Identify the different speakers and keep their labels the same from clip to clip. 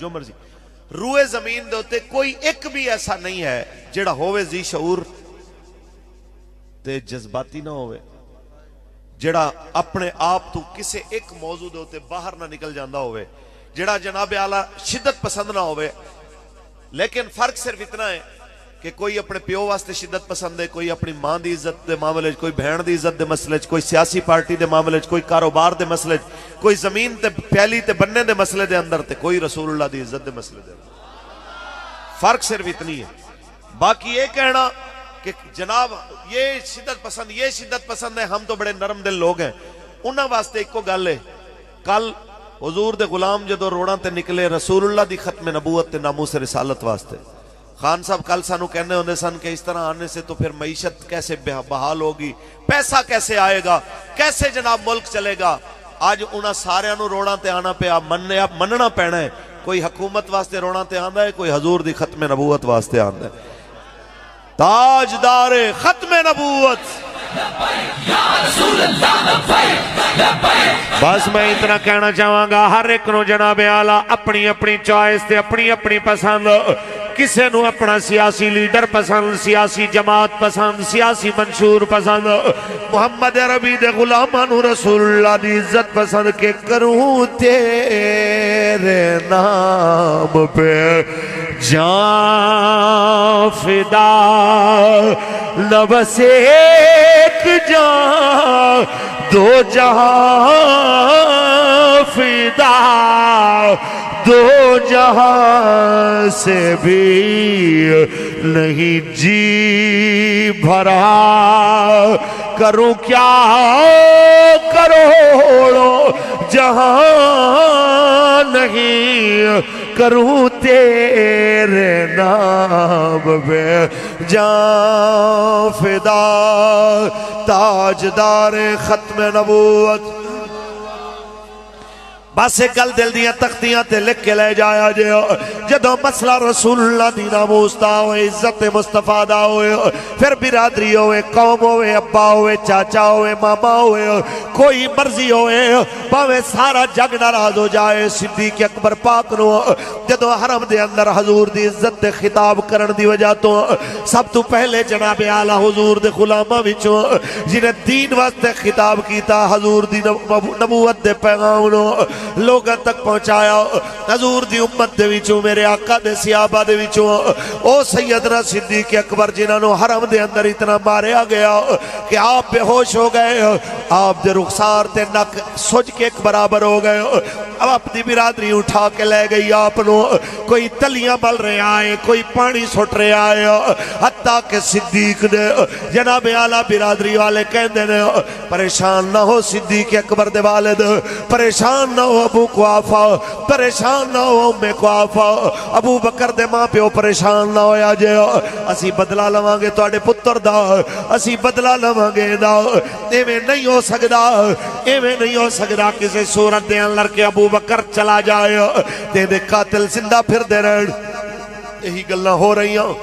Speaker 1: جو مرضی روئے زمین دے ہوتے کوئی ایک بھی ایسا نہیں ہے جڑا ہوئے ذی شعور تے جذباتی نہ ہوئے جڑا اپنے آپ تو کسے ایک موضوع دے ہوتے باہر نہ نکل جاندہ ہوئے جڑا جناب اعلیٰ شدت پسند نہ ہوئے لیکن فرق صرف اتنا ہے کہ کوئی اپنے پیو واسطے شدت پسند ہے کوئی اپنی ماں دی عزت دے معاملے کوئی بہن دی عزت دے مسئلے کوئی سیاسی پارٹی دے معاملے کوئی کاروبار دے مسئلے کوئی زمین تے پھیلی تے بننے دے مسئلے دے اندر تے کوئی رسول اللہ دی عزت دے مسئلے دے اندر فرق صرف اتنی ہے باقی یہ کہنا کہ جناب یہ شدت پسند ہے ہم تو بڑے نرم دل لوگ ہیں انہاں واسطے ایک کو گل ہے کل حضور دے غلام جدو روڑاں تے نکلے رسول اللہ دی ختم نبوت تے ناموس رسالت واسطے خان صاحب کل سانو کہنے ہوندے سن کہ اس طرح آنے سے تو پھر معیشت کیسے بحال ہوگی پیسہ کیسے آئے گا کیسے جناب ملک چلے گا آج انہاں سارے انہوں روڑاں تے آنا پہ مننا پینا ہے کوئی حکومت واسطے روڑاں تے آندہ ہے کوئی حضور دی ختم نبوت واسطے آندہ ہے تاجدار ختم نبوت بس میں اتنا کہنا چاہوں گا ہر ایک نو جناب اعلیٰ اپنی اپنی چوائس تے اپنی اپنی پسند کسے نو اپنا سیاسی لیڈر پسند سیاسی جماعت پسند سیاسی منشور پسند محمد عربی دے غلامانو رسول اللہ دی عزت پسند کہ کروں تیرے نام پہ جان فدا نہ بس ایک جان دو جہاں فدا دو جہاں سے بھی نہیں جی بھرا کروں کیا کروڑوں جہاں نہیں کروں تیرے نام پہ جان فدا تاجدار ختم نبوت بس ایک گل دل دیاں تختیاں تے لکھ کے لے جایا جدو مسئلہ رسول اللہ دی ناموس دا ہوئے عزت مصطفیٰ دا ہوئے پھر برادری ہوئے قوم ہوئے ابا ہوئے چاچا ہوئے ماما ہوئے کوئی مرضی ہوئے باوے سارا جگ ناراض ہو جائے صدیق اکبر پاک نو جدو حرم دے اندر حضور دی عزت دے خطاب کرن دی وجہ تو سب تو پہلے جناب اعلیٰ حضور دے غلامہ وچوں جنہیں دین واسطے خطاب کیتا حضور دی نبوت دے پیغام نو لوگاں تک پہنچایا حضور دی امت دے وچوں میرے آقا دے صحابہ دے وچوں او سیدنا صدیق اکبر جنہاں نو حرم دے اندر اتنا ماریا گیا کہ آپ بے ہوش ہو گئے آپ دے رخسار تے نک سج کے ایک برابر ہو گئے اب اپنی برادری اٹھا کے لے گئی آپ نو کوئی تلیاں مل رہے آئے کوئی پانی سٹ رہے آئے حتیٰ کہ صدیق نے جناب اعلیٰ برادری والے کہندے نے پریشان نہ ہو صدیق اکبر دے والد پریشان نہ ہو ابو قحافہ پریشان نہ ہو ام قحافہ ابو بکر دے ماں پیو پریشان نہ ہویا جے اسی بدلہ لوانگے تو آڑے پتر دا اسی بدلہ لوانگے دا ایویں نہیں ہو سکدا ایویں نہیں ہو سکدا کسی صورت دے اندر کے ابو بکر چلا جائے دے قاتل زندہ پھر دے رہن یہی گلنا ہو رہی ہیں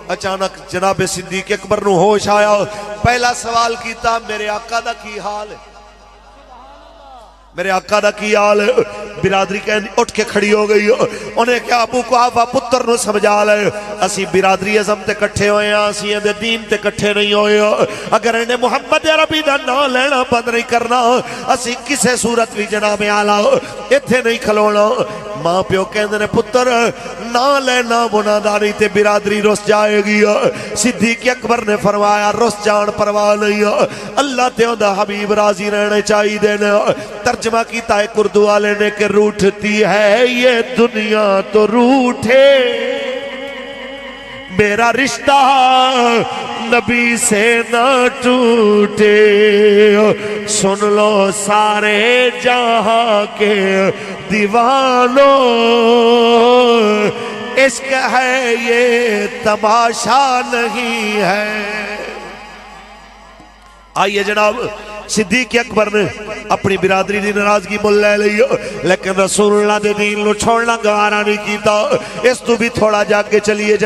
Speaker 1: اچانک جناب صدیق اکبر نو ہوش آیا پہلا سوال کیتا میرے آقا دا کی حال ہے میرے آقا دا کی حال ہے برادری کہنے اٹھ کے کھڑی ہو گئی انہیں کیا ابو قحافہ پتر نو سمجھا لے اسی برادری عظم تے کٹھے ہوئے ہیں اسی اندے دین تے کٹھے نہیں ہوئے اگر انہیں محمد عربی دا نا لینا بند نہیں کرنا اسی کسے صورت بھی جناب اعلیٰ اتھے نہیں کھلونا ماں پیو کہندے نے پتر نا لینا منادانی تے برادری رس جائے گی صدیق اکبر نے فرمایا رس جان پرواہ نہیں اللہ تے دا حبیب راضی رہنے چاہی دینے ترجمہ کیتا ہے اردو والے نے کہ روٹھتی ہے یہ دنیا تو روٹھے میرا رشتہ نبی سے نہ ٹوٹے سن لو سارے جہاں کے دیوانوں عشق ہے یہ تماشا نہیں ہے آئیے جناب صدیق اکبر نے اپنی برادری دی ناراضگی مل لے لئی لیکن رسول اللہ دے دین لو چھوڑنا گوارا نہیں کیتا اس تو بھی تھوڑا جا کے چلیے